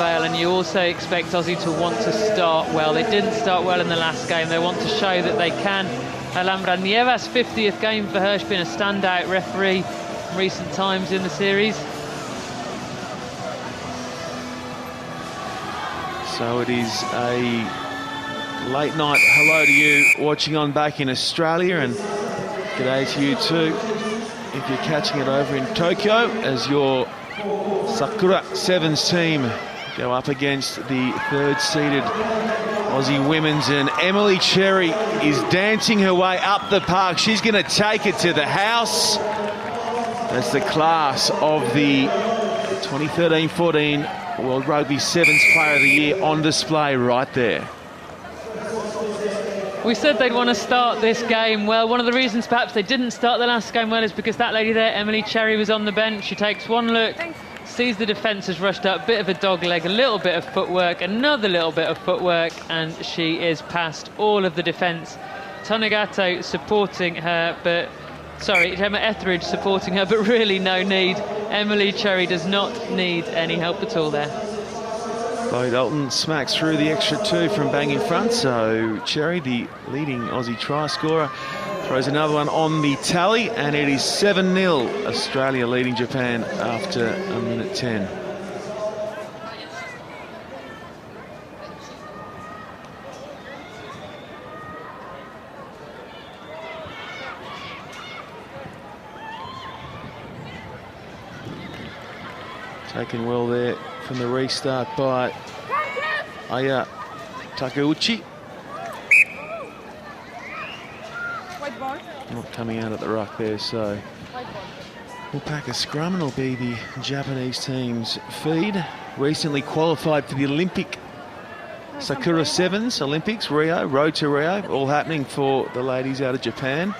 prevail, and you also expect Aussie to want to start well. They didn't start well in the last game. They want to show that they can. Alhambra Nievas, 50th game for her. She's been a standout referee in recent times in the series. So it is a late night hello to you watching on back in Australia, and g'day to you too if you're catching it over in Tokyo, as your Sakura Sevens team go up against the third-seeded Aussie women's, and Emily Cherry is dancing her way up the park. She's going to take it to the house. That's the class of the 2013-14 World Rugby Sevens Player of the Year on display right there. We said they'd want to start this game well. One of the reasons perhaps they didn't start the last game well is because that lady there, Emily Cherry, was on the bench. She takes one look, sees the defence has rushed up, bit of a dog leg, a little bit of footwork, another little bit of footwork, and she is past all of the defence. Tonegato supporting her, but... Sorry, Gemma Etheridge supporting her, but really no need. Emily Cherry does not need any help at all there. Chloe Dalton smacks through the extra two from bang in front, so Cherry, the leading Aussie try scorer, throws another one on the tally, and it is 7-0, Australia leading Japan after a minute 10. Taken well there from the restart by Aya Takeuchi. Not coming out at the ruck there, so we'll pack a scrum, and it'll be the Japanese team's feed. Recently qualified for the Olympic Sakura Sevens Olympics, Rio, road to Rio, all happening for the ladies out of Japan.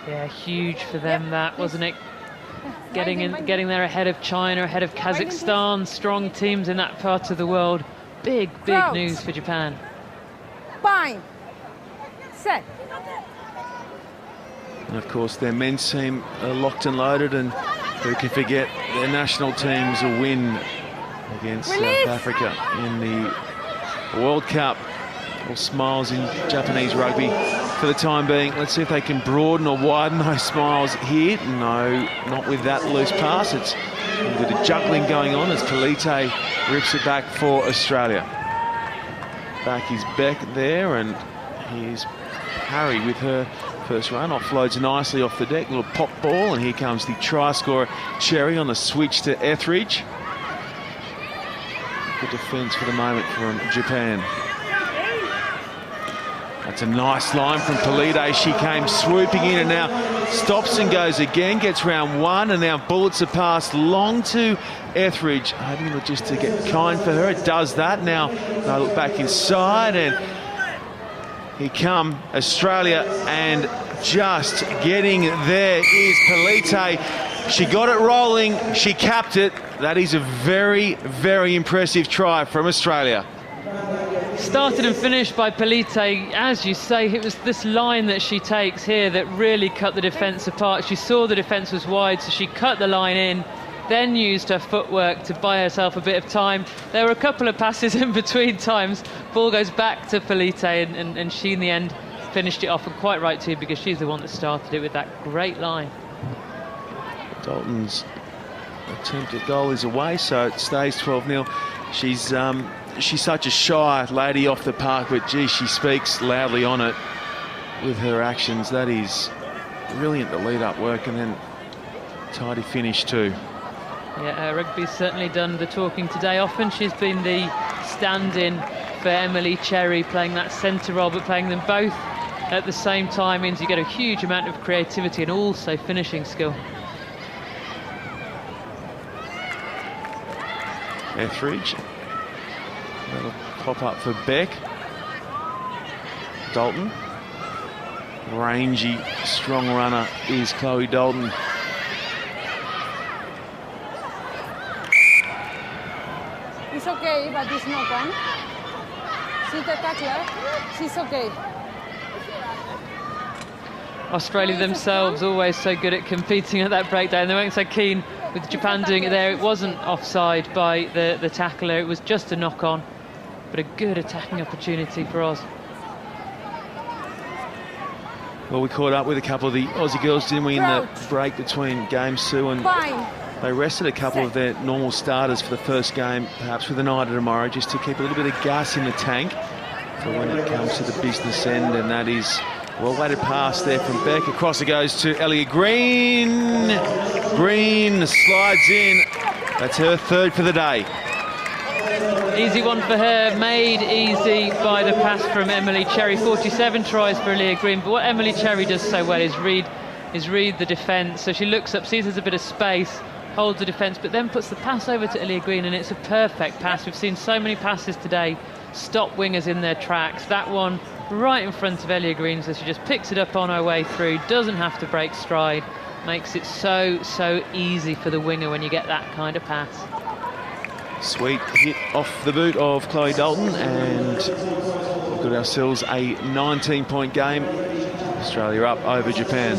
Yeah, huge for them, that, wasn't it? Getting there ahead of China, ahead of Kazakhstan, strong teams in that part of the world. Big news for Japan. Fine. Set. And of course, their men's team are locked and loaded, and who can forget their national team's win against South Africa in the World Cup. All smiles in Japanese rugby for the time being. Let's see if they can broaden or widen those smiles here. No, not with that loose pass. It's a bit of juggling going on as Polite rips it back for Australia. Back is Beck there, and here's Harry with her first run. Offloads nicely off the deck. Little pop ball, and here comes the try scorer Cherry on the switch to Etheridge. Good defence for the moment from Japan. That's a nice line from Polite. She came swooping in and now stops and goes again, gets round one, and now bullets are passed long to Etheridge. Hoping just to get kind for her. It does that. Now they look back inside, and here come Australia, and just getting there is Polite. She got it rolling, she capped it. That is a very impressive try from Australia. Started and finished by Polite. As you say, it was this line that she takes here that really cut the defence apart. She saw the defence was wide, so she cut the line in, then used her footwork to buy herself a bit of time. There were a couple of passes in between times. Ball goes back to Polite, and she in the end finished it off, and quite right too, because she's the one that started it with that great line. Dalton's attempt at goal is away, so it stays 12-0. She's such a shy lady off the park, but gee, she speaks loudly on it with her actions. That is brilliant, the lead-up work, and then tidy finish too. Yeah, rugby's certainly done the talking today. Often she's been the stand-in for Emily Cherry, playing that centre role, but playing them both at the same time means you get a huge amount of creativity and also finishing skill. Etheridge. That'll pop up for Beck. Dalton. Rangy, strong runner is Chloe Dalton. It's okay, but it's not gone. See the tackler? She's okay. Australia themselves always so good at competing at that breakdown. They weren't so keen with Japan doing it there. It wasn't offside by the tackler, it was just a knock on, but a good attacking opportunity for Oz. Well, we caught up with a couple of the Aussie girls, didn't we, in the break between games 2, and they rested a couple of their normal starters for the first game, perhaps with an eye to tomorrow, just to keep a little bit of gas in the tank for when it comes to the business end, and that is well-weighted pass there from Beck. Across it goes to Elliot Green. Green slides in. That's her third for the day. Easy one for her, made easy by the pass from Emily Cherry. 47 tries for Leah Green, but what Emily Cherry does so well is read the defence. So she looks up, sees there's a bit of space, holds the defence, but then puts the pass over to Leah Green, and it's a perfect pass. We've seen so many passes today stop wingers in their tracks. That one right in front of Elia Green, so she just picks it up on her way through, doesn't have to break stride, makes it so easy for the winger when you get that kind of pass. Sweet hit off the boot of Chloe Dalton, and we've got ourselves a 19-point game. Australia up over Japan.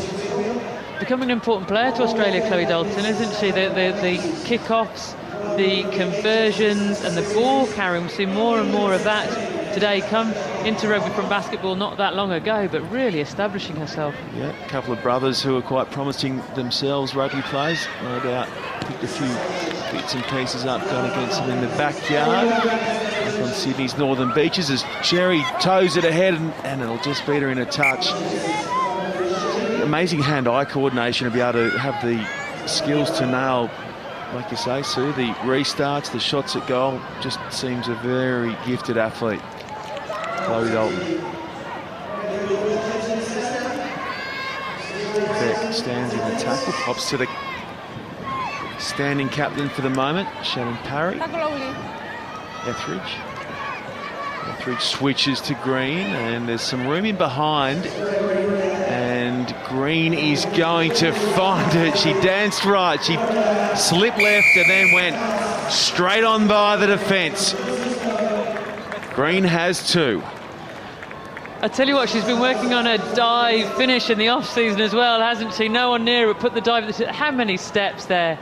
Becoming an important player to Australia, Chloe Dalton, isn't she? The kick-offs, the conversions and the ball carrying. We've seen more and more of that today, come into rugby from basketball not that long ago, but really establishing herself. Yeah, a couple of brothers who are quite promising themselves, rugby players. No doubt picked a few bits and pieces up going against them in the backyard up on Sydney's northern beaches as Cherry toes it ahead, and it'll just beat her in a touch. Amazing hand-eye coordination to be able to have the skills to nail, like you say, Sue, the restarts, the shots at goal. Just seems a very gifted athlete, Chloe Dalton. Beck stands in the tackle, pops to the standing captain for the moment, Shannon Parry. Etheridge switches to Green, and there's some room in behind, and Green is going to find it. She danced right, she slipped left and then went straight on by the defence. Green has 2. I tell you what, she's been working on her dive finish in the off-season as well, hasn't she? No one near her, put the dive. How many steps there?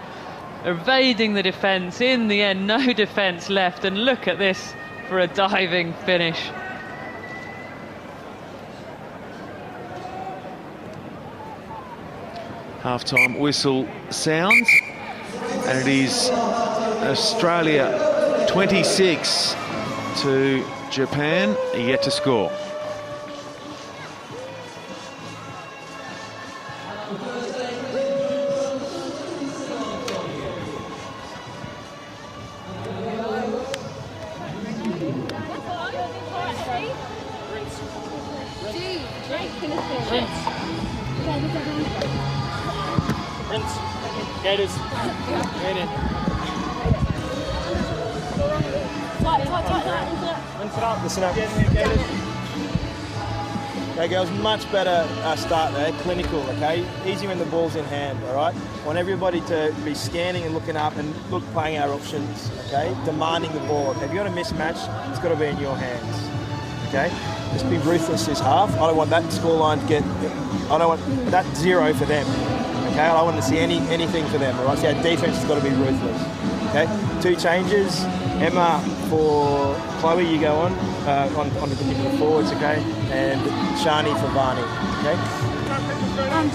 Evading the defence. In the end, no defence left, and look at this for a diving finish. Half-time whistle sounds, and it is Australia 26 to Japan, yet to score. Gators. Listen up. Okay, girls, much better start there, clinical, okay? Easy when the ball's in hand, all right? Want everybody to be scanning and looking up and playing our options, okay? Demanding the ball. Okay? If you got a mismatch, it's got to be in your hands, okay? Just be ruthless this half. I don't want that scoreline to get, I don't want that 0 for them. Okay, I don't want to see anything for them. All right, so our defense has got to be ruthless. Okay, 2 changes. Emma for Chloe, you go on the particular forwards. Okay, and Shani for Varney. Okay.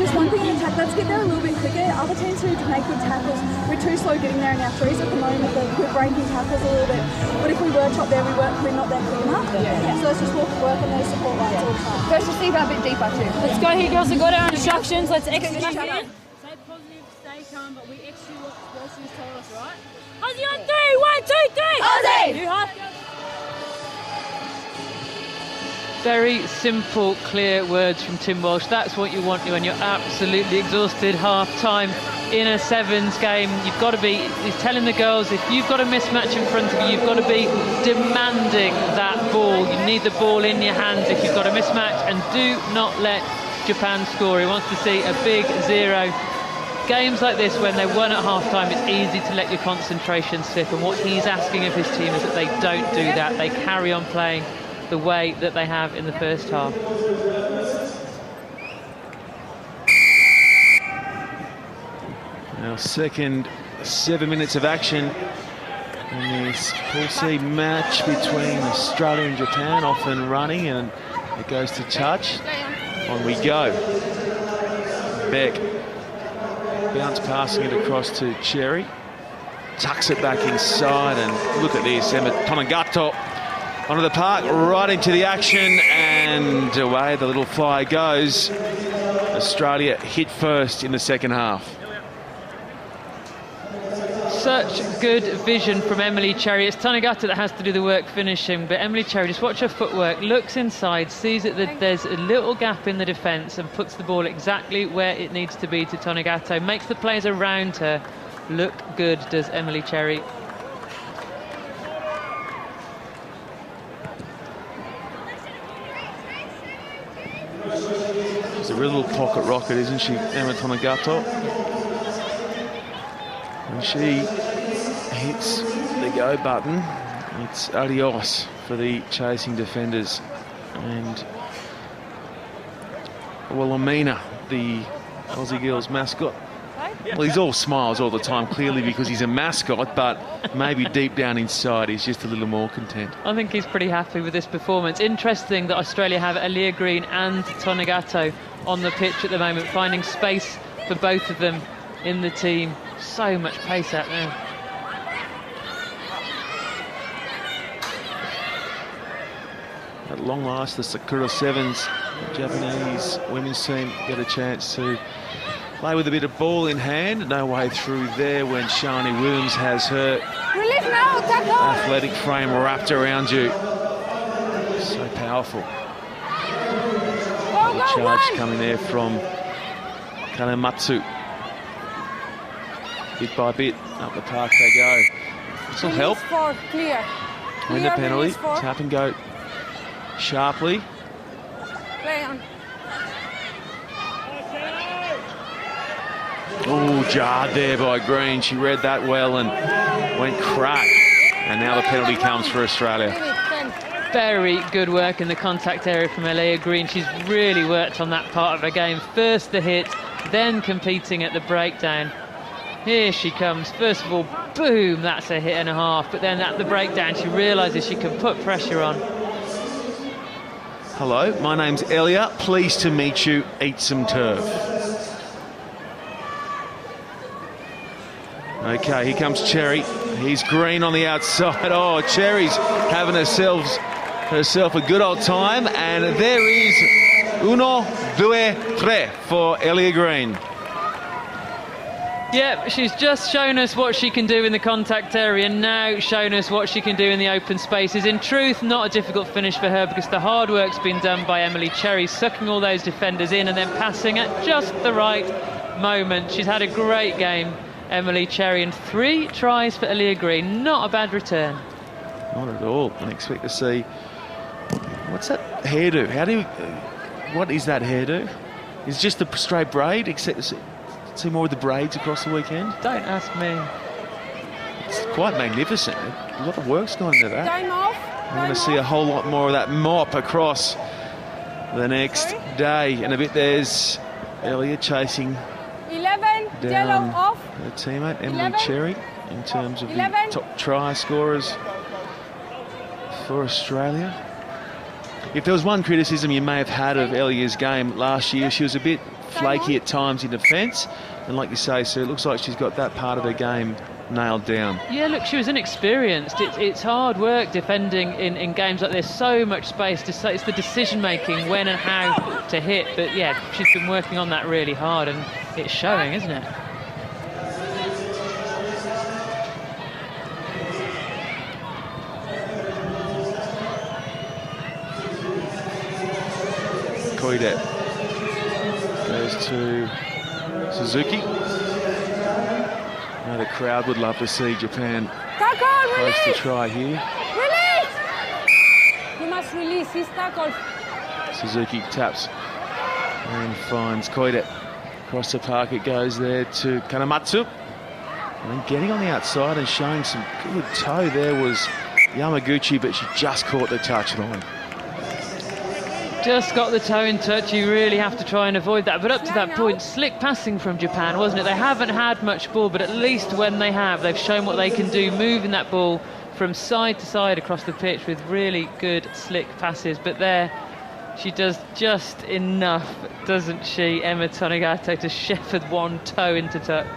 Just one thing in attack. Let's get there a little bit quicker. Other teams who make good tackles, we're too slow getting there in our threes at the moment. We're breaking tackles a little bit. But if we were top there, we're not there quick enough. So let's just work on those support lines all the time. First, just think a bit deeper too. Let's go here, girls. We've got our instructions. Let's execute here. Stay positive, stay calm, but we execute what Wilson's told us, right? Aussie on 3, 1, 2, 3. Aussie! New half. Very simple, clear words from Tim Walsh. That's what you want when you're absolutely exhausted half-time in a sevens game. You've got to be, he's telling the girls, if you've got a mismatch in front of you, you've got to be demanding that ball. You need the ball in your hands if you've got a mismatch, and do not let Japan score. He wants to see a big 0. Games like this, when they're won at half-time, it's easy to let your concentration slip, and what he's asking of his team is that they don't do that. They carry on playing the way that they have in the first half. Our second 7 minutes of action in this Pool C match between Australia and Japan, off and running, and it goes to touch. On we go. Beck. Bounce passing it across to Cherry. Tucks it back inside, and look at this. Emma Tonagato onto the park, right into the action, and away the little fly goes. Australia hit first in the second half. Such good vision from Emily Cherry. It's Tonagato that has to do the work finishing, but Emily Cherry, just watch her footwork, looks inside, sees that there's a little gap in the defence and puts the ball exactly where it needs to be to Tonagato, makes the players around her look good, does Emily Cherry. She's a real little pocket rocket, isn't she, Emma Tonagato? When she hits the go button, it's adios for the chasing defenders. And Wilhelmina, the Aussie Girls mascot, well, he's all smiles all the time, clearly because he's a mascot, but maybe deep down inside he's just a little more content. I think he's pretty happy with this performance. Interesting that Australia have Aaliyah Green and Tonagato on the pitch at the moment, finding space for both of them in the team. So much pace out there. At long last, the Sakura Sevens, the Japanese women's team, get a chance to play with a bit of ball in hand. No way through there when Shani Williams has her athletic frame wrapped around you. So powerful. The charge coming there from Kanematsu. Bit by bit, up the park they go. This will help. Win the penalty. Tap and go sharply. Play on. Oh, jarred there by Green. She read that well and went crack. And now the penalty comes for Australia. Very good work in the contact area from Aaliyah Green. She's really worked on that part of her game. First the hit, then competing at the breakdown. Here she comes. First of all, boom, that's a hit and a half. But then at the breakdown, she realises she can put pressure on. Hello, my name's Elia. Pleased to meet you. Eat some turf. Okay, here comes Cherry. He's Green on the outside. Oh, Cherry's having herself a good old time. And there is 1, 2, 3 for Elia Green. Yep, she's just shown us what she can do in the contact area, now shown us what she can do in the open spaces. In truth, not a difficult finish for her because the hard work's been done by Emily Cherry, sucking all those defenders in and then passing at just the right moment. She's had a great game, Emily Cherry, and 3 tries for Aaliyah Green. Not a bad return. Not at all. I expect to see... What's that hairdo? What is that hairdo? Is it just the straight braid, except to see more of the braids across the weekend? Don't ask me. It's quite magnificent. A lot of work's gone into that. Time off. We're going to see a whole lot more of that mop across the next day. And a bit there's Elia chasing 11, yellow down off. her teammate, Emily 11. Cherry, in terms of the 11. top try scorers for Australia. If there was one criticism you may have had of Elia's game last year, she was a bit flaky at times in defence, and like you say, Sue, it looks like she's got that part of her game nailed down. Yeah, look, she was inexperienced. It's hard work defending in games like this. So much space. It's the decision-making, when and how to hit. But yeah, she's been working on that really hard, and it's showing, isn't it? Koide goes to Suzuki. Now the crowd would love to see Japan close to try here. Release! He must release his tackle. Suzuki taps and finds Koide. Across the park it goes there to Kanematsu. And getting on the outside and showing some good toe there was Yamaguchi, but she just caught the touchline. Just got the toe in touch. You really have to try and avoid that. But up to that point, slick passing from Japan, wasn't it? They haven't had much ball, but at least when they have, they've shown what they can do, moving that ball from side to side across the pitch with really good slick passes. But there, she does just enough, doesn't she, Emma Tonegata, to shepherd one toe into touch.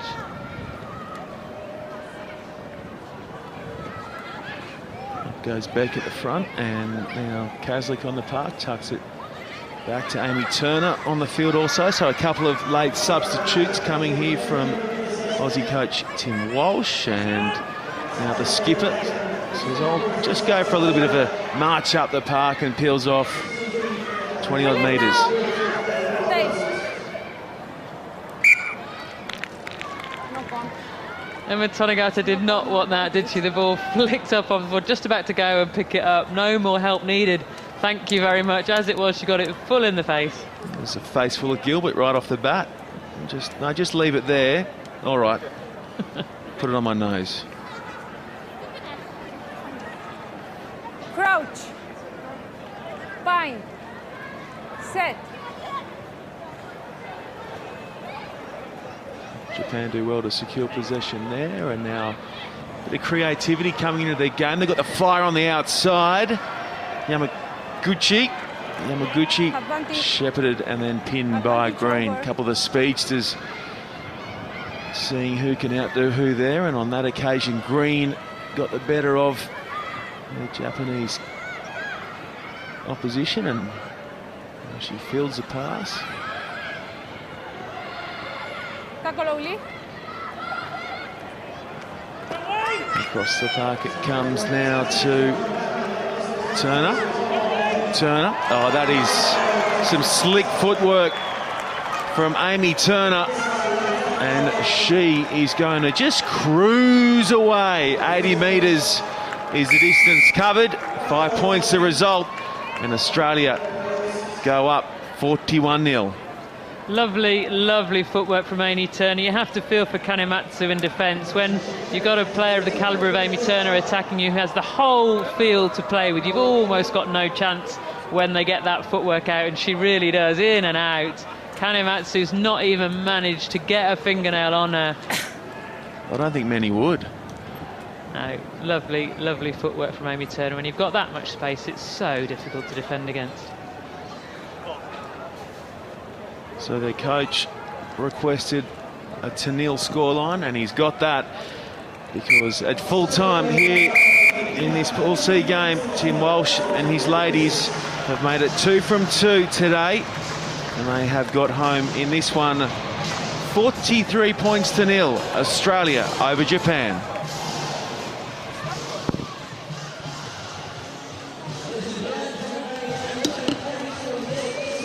Goes back at the front, and now Kaslik on the park tucks it back to Amy Turner on the field also. So a couple of late substitutes coming here from Aussie coach Tim Walsh, and now the skipper says, I'll just go for a little bit of a march up the park, and peels off 20 odd metres. Emma Tonegata did not want that, did she? The ball flicked up off the board, just about to go and pick it up. No more help needed. Thank you very much. As it was, she got it full in the face. There's a face full of Gilbert right off the bat. Just leave it there. All right. Put it on my nose. Crouch. Bind. Set. Japan do well to secure possession there, and now a bit of creativity coming into their game. They've got the fire on the outside. Yamaguchi shepherded and then pinned by Green. A couple of the speedsters seeing who can outdo who there, and on that occasion Green got the better of the Japanese opposition, and she fields the pass. Across the park it comes now to Turner. Oh, that is some slick footwork from Amy Turner, and she is going to just cruise away. 80 metres is the distance covered. 5 points the result, and Australia go up 41-0. Lovely, lovely footwork from Amy Turner. You have to feel for Kanematsu in defence when you've got a player of the calibre of Amy Turner attacking you who has the whole field to play with. You've almost got no chance when they get that footwork out, and she really does, in and out. Kanematsu's not even managed to get a fingernail on her. I don't think many would. No, lovely, lovely footwork from Amy Turner. When you've got that much space, it's so difficult to defend against. So their coach requested a 2-0 scoreline, and he's got that, because at full time here in this Pool C game, Tim Walsh and his ladies have made it 2 from 2 today, and they have got home in this one 43 points to 0, Australia over Japan.